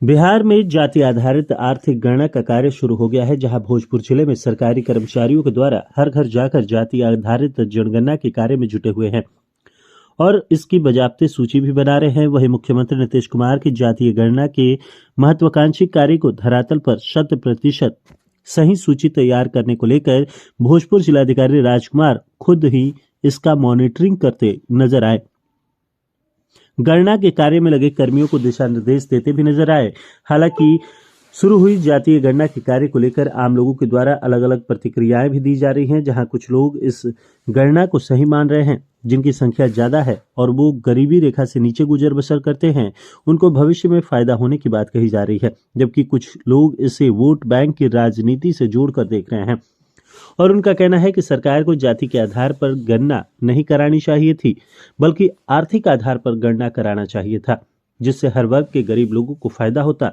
बिहार में जाति आधारित आर्थिक गणना का कार्य शुरू हो गया है, जहां भोजपुर जिले में सरकारी कर्मचारियों के द्वारा हर घर जाकर जाति आधारित जनगणना के कार्य में जुटे हुए हैं और इसकी बाजाबते सूची भी बना रहे हैं। वहीं मुख्यमंत्री नीतीश कुमार की जातीय गणना के महत्वाकांक्षी कार्य को धरातल पर 100% सही सूची तैयार करने को लेकर भोजपुर जिलाधिकारी राजकुमार खुद ही इसका मॉनिटरिंग करते नजर आए। गणना के कार्य में लगे कर्मियों को दिशा निर्देश देते भी नजर आए। हालांकि शुरू हुई जातीय गणना के कार्य को लेकर आम लोगों के द्वारा अलग अलग प्रतिक्रियाएं भी दी जा रही हैं, जहां कुछ लोग इस गणना को सही मान रहे हैं, जिनकी संख्या ज्यादा है और वो गरीबी रेखा से नीचे गुजर बसर करते हैं, उनको भविष्य में फायदा होने की बात कही जा रही है। जबकि कुछ लोग इसे वोट बैंक की राजनीति से जोड़कर देख रहे हैं और उनका कहना है कि सरकार को जाति के आधार पर गणना नहीं करानी चाहिए थी, बल्कि आर्थिक आधार पर गणना कराना चाहिए था, जिससे हर वर्ग के गरीब लोगों को फायदा होता।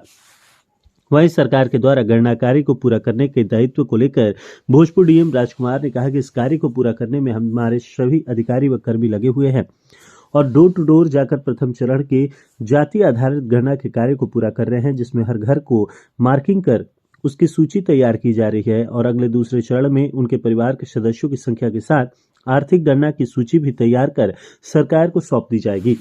वहीं सरकार के द्वारा गणना कार्य को पूरा करने के दायित्व को लेकर भोजपुर डीएम राजकुमार ने कहा कि इस कार्य को पूरा करने में हमारे सभी अधिकारी व कर्मी लगे हुए हैं और डोर टू डोर जाकर प्रथम चरण के जाति आधारित गणना के कार्य को पूरा कर रहे हैं, जिसमें हर घर को मार्किंग कर उसकी सूची तैयार की जा रही है और अगले दूसरे चरण में उनके परिवार के सदस्यों की संख्या के साथ आर्थिक गणना की सूची भी तैयार कर सरकार को सौंप दी जाएगी।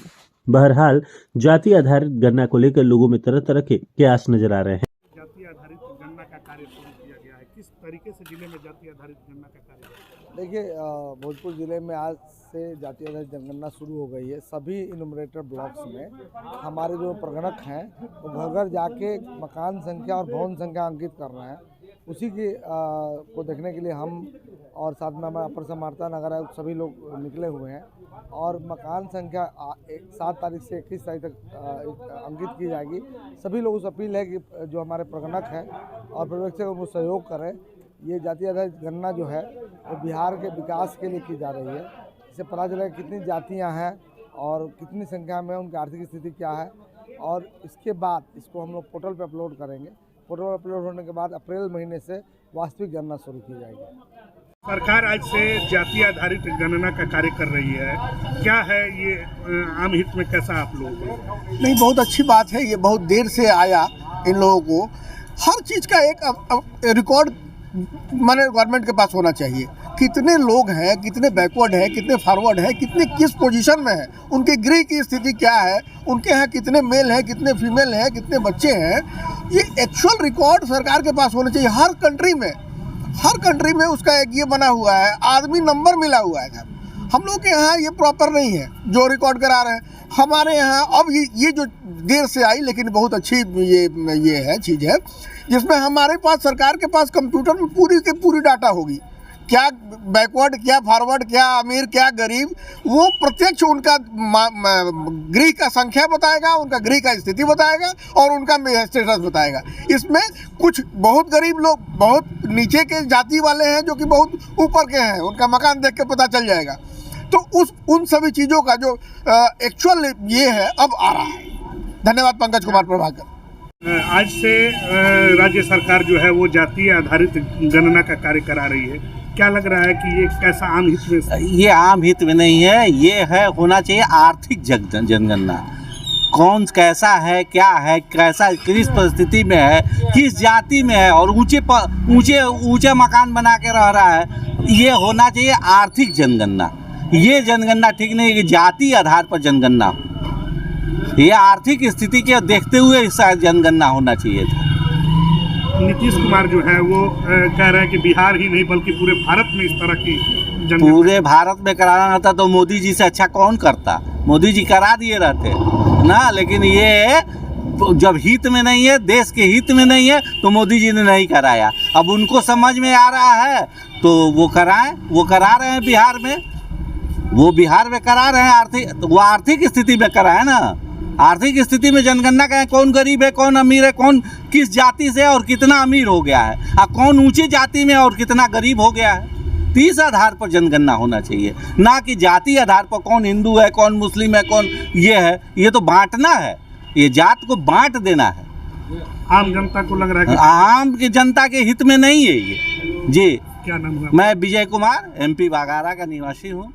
बहरहाल जाति आधारित गणना को लेकर लोगों में तरह तरह के कयास नजर आ रहे हैं। जाति आधारित गणना का कार्य शुरू किया गया है, किस तरीके से जिले में जाति आधारित गणना का कार्य? देखिए, भोजपुर जिले में आज से जाति आधारित जनगणना शुरू हो गई है। सभी इनुमरेटर ब्लॉक्स में हमारे जो प्रगणक हैं वो घर घर जाके मकान संख्या और भवन संख्या अंकित कर रहे हैं। उसी की को देखने के लिए हम और साथ में हमारे अपर समाहर्ता नगर आयुक्त सभी लोग निकले हुए हैं और मकान संख्या 7 तारीख से 21 तारीख तक अंकित की जाएगी। सभी लोगों से अपील है कि जो हमारे प्रगणक हैं और पर्यवेक्षक वो सहयोग करें। ये जाति आधारित गणना जो है वो बिहार के विकास के लिए की जा रही है। इससे पता चलेगा कितनी जातियां हैं और कितनी संख्या में उनकी आर्थिक स्थिति क्या है, और इसके बाद इसको हम लोग पोर्टल पर अपलोड करेंगे। पोर्टल पर अपलोड होने के बाद अप्रैल महीने से वास्तविक गणना शुरू की जाएगी। सरकार आज से जाति आधारित गणना का कार्य कर रही है, क्या है ये आम हित में कैसा आप लोगों को? नहीं, बहुत अच्छी बात है। ये बहुत देर से आया इन लोगों को। हर चीज़ का एक रिकॉर्ड माने गवर्नमेंट के पास होना चाहिए। कितने लोग हैं, कितने बैकवर्ड हैं, कितने फॉरवर्ड हैं, कितने किस पोजीशन में हैं, उनके गृह की स्थिति क्या है, उनके यहाँ कितने मेल हैं, कितने फीमेल हैं, कितने बच्चे हैं, ये एक्चुअल रिकॉर्ड सरकार के पास होना चाहिए। हर कंट्री में उसका एक ये बना हुआ है, आदमी नंबर मिला हुआ है। हम लोग के यहाँ ये प्रॉपर नहीं है जो रिकॉर्ड करा रहे हैं। हमारे यहाँ अब ये जो देर से आई लेकिन बहुत अच्छी ये है चीज़ है, जिसमें हमारे पास सरकार के पास कंप्यूटर में पूरी की पूरी डाटा होगी। क्या बैकवर्ड, क्या फॉरवर्ड, क्या अमीर, क्या गरीब, वो प्रत्यक्ष उनका गृह का संख्या बताएगा, उनका गृह का स्थिति बताएगा और उनका स्टेटस बताएगा। इसमें कुछ बहुत गरीब लोग, बहुत नीचे के जाति वाले हैं जो कि बहुत ऊपर के हैं, उनका मकान देख के पता चल जाएगा। तो उन सभी चीज़ों का जो एक्चुअल ये है अब आ रहा है। धन्यवाद पंकज कुमार प्रभाकर। आज से राज्य सरकार जो है वो जाति आधारित गणना का कार्य करा रही है, क्या लग रहा है कि ये कैसा आम हित में? ये आम हित में नहीं है, ये है होना चाहिए आर्थिक जनगणना। कौन कैसा है, क्या है, कैसा किस परिस्थिति में है, किस जाति में है और ऊंचे मकान बना के रह रहा है, ये होना चाहिए आर्थिक जनगणना। ये जनगणना ठीक नहीं है कि जाति आधार पर जनगणना, ये आर्थिक स्थिति के देखते हुए इसका जनगणना होना चाहिए था। नीतीश कुमार जो है वो कह रहे हैं कि बिहार ही नहीं बल्कि पूरे भारत में इस तरह की पूरे भारत में कराना रहता तो मोदी जी से अच्छा कौन करता? मोदी जी करा दिए रहते ना, लेकिन ये जब हित में नहीं है, देश के हित में नहीं है, तो मोदी जी ने नहीं कराया। अब उनको समझ में आ रहा है तो वो कराएं। वो करा रहे हैं बिहार में, वो बिहार में करा रहे हैं तो वो आर्थिक स्थिति में कराए ना। आर्थिक स्थिति में जनगणना करें, कौन गरीब है, कौन अमीर है, कौन किस जाति से और कितना अमीर हो गया है, और कौन ऊंची जाति में और कितना गरीब हो गया है। तो इस आधार पर जनगणना होना चाहिए, ना कि जाति आधार पर कौन हिंदू है, कौन मुस्लिम है, कौन ये है। ये तो बांटना है, ये जात को बांट देना है। आम जनता को लग रहा है कि आम की जनता के हित में नहीं है ये। जी, क्या नाम है? मैं विजय कुमार, MP बागारा का निवासी हूँ।